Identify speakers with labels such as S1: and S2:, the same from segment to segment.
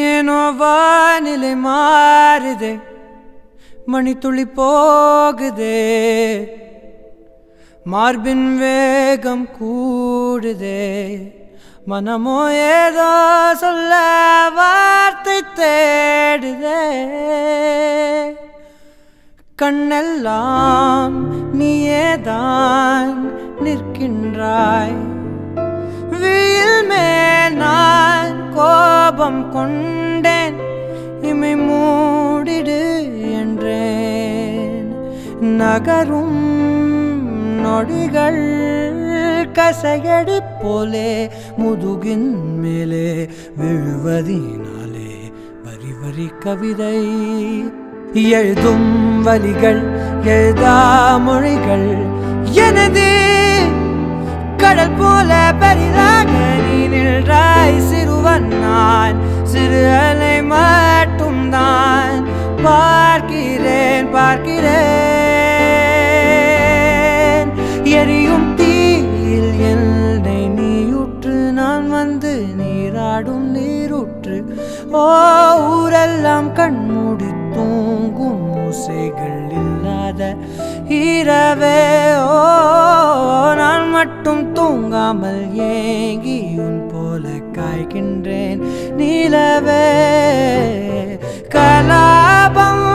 S1: ஏனோ வானிலை மாறுதே, மணித்துளி போகுதே, மார்பின் வேகம் கூடுதே, மனமோ ஏதோ சொல்ல வார்த்தை தேடுதே. கண்ணெல்லாம் நீயேதான் நிற்கின்றாய், வீல் மேல் நான் கோபம் கொண்டேன், இமை மூடிடு என்றேன். நகரும் நொடிகள் கசையடி போலே முதுகின் மேலே விழுவதினாலே வரி வரி கவிதை எழுதும் வலிகள் எழுதா மொழிகள். எனது கடல் போல பெரிதாக நீ நின்றாய், சிறுவன் நான் சிறு அலை மட்டும் தான் பார்க்கிறேன் பார்க்கிறேன். எரியும் தீயில் என்னை நீயூற்று, நான் வந்து நீராடும் நீரூற்று. ஓ ஊரெல்லாம் கண்மூடி தூங்கும் மூசைகள் இல்லாத இரவே, ஓ நான் மட்டும் தூங்காமல் ஏங்கி உன் போல காய்கின்றேன் நிலவே. கலாபம்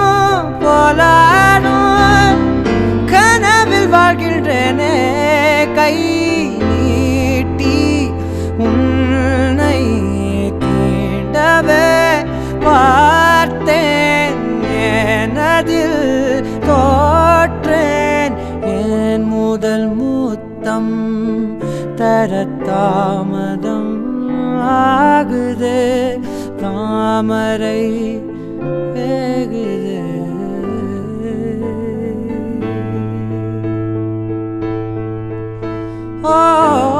S1: போலாடும் கனவில் வாழ்கின்றேனே, கை நீட்டி உன்னை தீண்டவே பார்த்தேன், எனதில் தோற்றேன். என் முதல் முத்தம் தர தாமதம் ஆகுதே, தாமரை வேகுதே. Oh